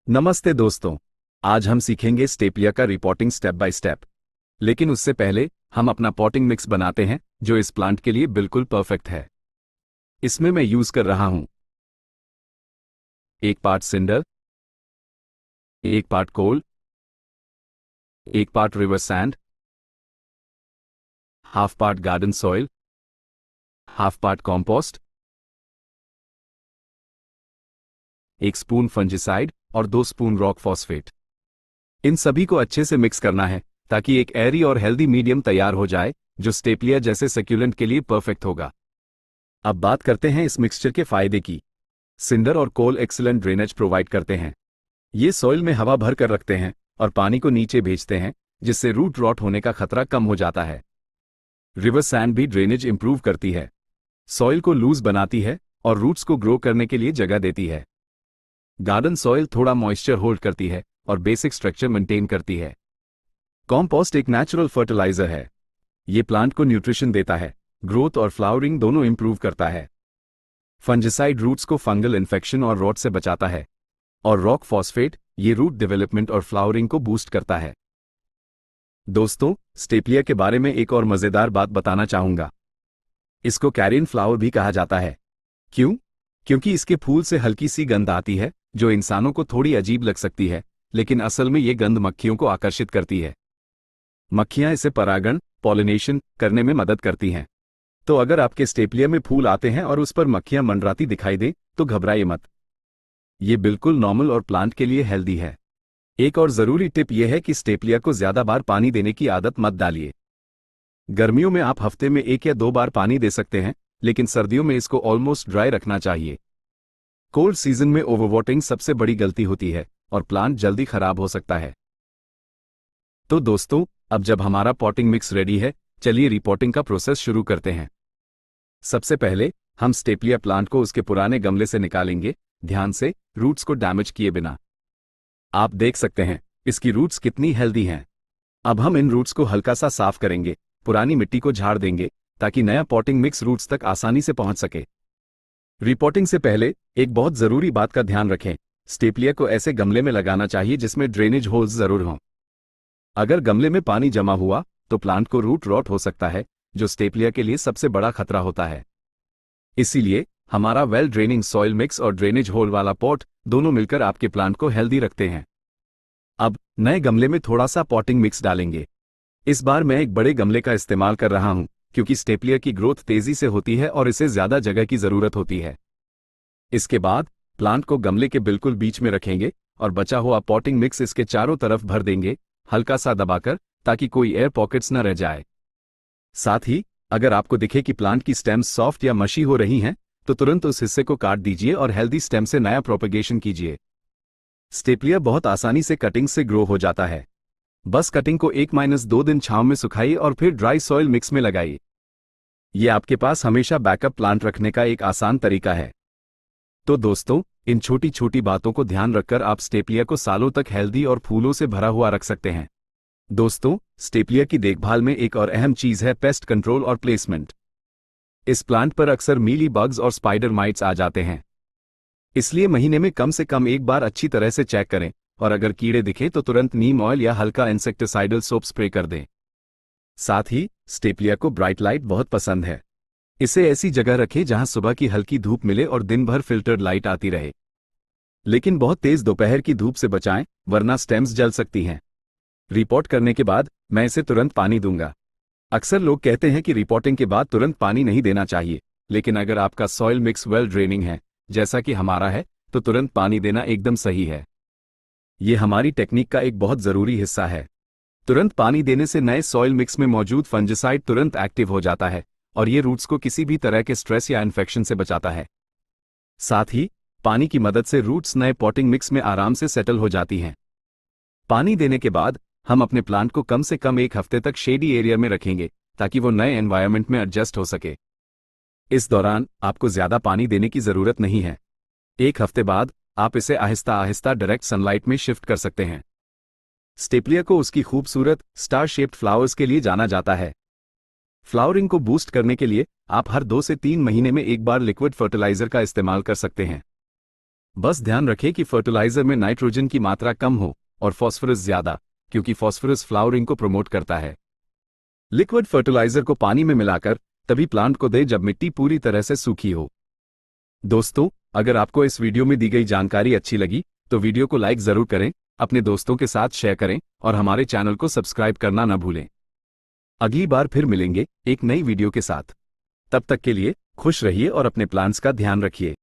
नमस्ते दोस्तों। आज हम सीखेंगे स्टेपिया का रिपोर्टिंग स्टेप बाय स्टेप। लेकिन उससे पहले हम अपना पॉटिंग मिक्स बनाते हैं जो इस प्लांट के लिए बिल्कुल परफेक्ट है। इसमें मैं यूज कर रहा हूं 1 पार्ट सिंडर, 1 पार्ट कोल, 1 part river sand, half part garden soil, half part compost, 1 spoon fungicide और 2 स्पून रॉक फॉस्फेट। इन सभी को अच्छे से मिक्स करना है ताकि एक एरी और हेल्दी मीडियम तैयार हो जाए जो स्टेपिया जैसे सक्यूलेंट के लिए परफेक्ट होगा। अब बात करते हैं इस मिक्सचर के फायदे की। सिंडर और कोल एक्सीलेंट ड्रेनेज प्रोवाइड करते हैं। ये सॉइल में हवा भर कर रखते हैं और पानी को नीचे भेजते हैं, जिससे रूट रॉट होने का खतरा कम हो जाता है। रिवर सैंड भी ड्रेनेज इंप्रूव करती है, सॉइल को लूज बनाती है और रूट्स को ग्रो करने के लिए जगह देती है। गार्डन सॉइल थोड़ा मॉइस्चर होल्ड करती है और बेसिक स्ट्रक्चर मेंटेन करती है। कॉम्पोस्ट एक नेचुरल फर्टिलाइजर है। ये प्लांट को न्यूट्रिशन देता है, ग्रोथ और फ्लावरिंग दोनों इंप्रूव करता है। फंजिसाइड रूट्स को फंगल इन्फेक्शन और रॉट से बचाता है, और रॉक फॉस्फेट ये रूट डेवलपमेंट और फ्लावरिंग को बूस्ट करता है। दोस्तों, स्टेपिया के बारे में एक और मजेदार बात बताना चाहूंगा। इसको कैरियन फ्लावर भी कहा जाता है। क्यों? क्योंकि इसके फूल से हल्की सी गंध आती है जो इंसानों को थोड़ी अजीब लग सकती है, लेकिन असल में ये गंध मक्खियों को आकर्षित करती है। मक्खियां इसे परागण पॉलिनेशन करने में मदद करती हैं। तो अगर आपके स्टेपिया में फूल आते हैं और उस पर मक्खियां मंडराती दिखाई दे तो घबराइए मत। ये बिल्कुल नॉर्मल और प्लांट के लिए हेल्दी है। एक और जरूरी टिप यह है कि स्टेपिया को ज्यादा बार पानी देने की आदत मत डालिए। गर्मियों में आप हफ्ते में 1 या 2 बार पानी दे सकते हैं, लेकिन सर्दियों में इसको ऑलमोस्ट ड्राई रखना चाहिए। कोल्ड सीजन में ओवरवाटरिंग सबसे बड़ी गलती होती है और प्लांट जल्दी खराब हो सकता है। तो दोस्तों, अब जब हमारा पॉटिंग मिक्स रेडी है, चलिए रिपोर्टिंग का प्रोसेस शुरू करते हैं। सबसे पहले हम स्टेपिया प्लांट को उसके पुराने गमले से निकालेंगे, ध्यान से, रूट्स को डैमेज किए बिना। आप देख सकते हैं इसकी रूट्स कितनी हेल्दी हैं। अब हम इन रूट्स को हल्का सा साफ करेंगे, पुरानी मिट्टी को झाड़ देंगे ताकि नया पॉटिंग मिक्स रूट्स तक आसानी से पहुंच सके। रिपोर्टिंग से पहले एक बहुत जरूरी बात का ध्यान रखें। स्टेपिया को ऐसे गमले में लगाना चाहिए जिसमें ड्रेनेज होल्स जरूर हों। अगर गमले में पानी जमा हुआ तो प्लांट को रूट रॉट हो सकता है, जो स्टेपिया के लिए सबसे बड़ा खतरा होता है। इसीलिए हमारा वेल ड्रेनिंग सॉइल मिक्स और ड्रेनेज होल वाला पॉट दोनों मिलकर आपके प्लांट को हेल्दी रखते हैं। अब नए गमले में थोड़ा सा पॉटिंग मिक्स डालेंगे। इस बार मैं एक बड़े गमले का इस्तेमाल कर रहा हूं क्योंकि स्टेपिया की ग्रोथ तेजी से होती है और इसे ज्यादा जगह की जरूरत होती है। इसके बाद प्लांट को गमले के बिल्कुल बीच में रखेंगे और बचा हुआ पॉटिंग मिक्स इसके चारों तरफ भर देंगे, हल्का सा दबाकर, ताकि कोई एयर पॉकेट्स न रह जाए। साथ ही अगर आपको दिखे कि प्लांट की स्टेम्स सॉफ्ट या मशी हो रही हैं, तो तुरंत उस हिस्से को काट दीजिए और हेल्दी स्टेम से नया प्रोपेगेशन कीजिए। स्टेपिया बहुत आसानी से कटिंग से ग्रो हो जाता है। बस कटिंग को 1-2 दिन छांव में सुखाइए और फिर ड्राई सॉइल मिक्स में लगाइए। ये आपके पास हमेशा बैकअप प्लांट रखने का एक आसान तरीका है। तो दोस्तों, इन छोटी छोटी बातों को ध्यान रखकर आप स्टेपिया को सालों तक हेल्दी और फूलों से भरा हुआ रख सकते हैं। दोस्तों, स्टेपिया की देखभाल में एक और अहम चीज है पेस्ट कंट्रोल और प्लेसमेंट। इस प्लांट पर अक्सर मीली बग्स और स्पाइडर माइट्स आ जाते हैं, इसलिए महीने में कम से कम 1 बार अच्छी तरह से चेक करें, और अगर कीड़े दिखे तो तुरंत नीम ऑयल या हल्का इंसेक्टिसाइडल सोप स्प्रे कर दें। साथ ही स्टेपिया को ब्राइट लाइट बहुत पसंद है। इसे ऐसी जगह रखें जहां सुबह की हल्की धूप मिले और दिन भर फिल्टर्ड लाइट आती रहे। लेकिन बहुत तेज दोपहर की धूप से बचाएं, वरना स्टेम्स जल सकती हैं। रिपोर्ट करने के बाद मैं इसे तुरंत पानी दूंगा। अक्सर लोग कहते हैं कि रिपोर्टिंग के बाद तुरंत पानी नहीं देना चाहिए, लेकिन अगर आपका सॉइल मिक्स वेल ड्रेनिंग है, जैसा कि हमारा है, तो तुरंत पानी देना एकदम सही है। ये हमारी टेक्निक का एक बहुत जरूरी हिस्सा है। तुरंत पानी देने से नए सॉइल मिक्स में मौजूद फंजिसाइड तुरंत एक्टिव हो जाता है और ये रूट्स को किसी भी तरह के स्ट्रेस या इन्फेक्शन से बचाता है। साथ ही पानी की मदद से रूट्स नए पॉटिंग मिक्स में आराम से सेटल हो जाती हैं। पानी देने के बाद हम अपने प्लांट को कम से कम 1 हफ्ते तक शेडी एरिया में रखेंगे ताकि वो नए एनवायरनमेंट में एडजस्ट हो सके। इस दौरान आपको ज्यादा पानी देने की जरूरत नहीं है। 1 हफ्ते बाद आप इसे आहिस्ता आहिस्ता डायरेक्ट सनलाइट में शिफ्ट कर सकते हैं। स्टेपिया को उसकी खूबसूरत स्टार शेप्ड फ्लावर्स के लिए जाना जाता है। फ्लावरिंग को बूस्ट करने के लिए आप हर 2 से 3 महीने में 1 बार लिक्विड फर्टिलाइजर का इस्तेमाल कर सकते हैं। बस ध्यान रखें कि फर्टिलाइजर में नाइट्रोजन की मात्रा कम हो और फॉस्फोरस ज्यादा, क्योंकि फॉस्फोरस फ्लावरिंग को प्रमोट करता है। लिक्विड फर्टिलाइजर को पानी में मिलाकर तभी प्लांट को दें जब मिट्टी पूरी तरह से सूखी हो। दोस्तों, अगर आपको इस वीडियो में दी गई जानकारी अच्छी लगी तो वीडियो को लाइक जरूर करें, अपने दोस्तों के साथ शेयर करें और हमारे चैनल को सब्सक्राइब करना न भूलें। अगली बार फिर मिलेंगे एक नई वीडियो के साथ। तब तक के लिए खुश रहिए और अपने प्लांट्स का ध्यान रखिए।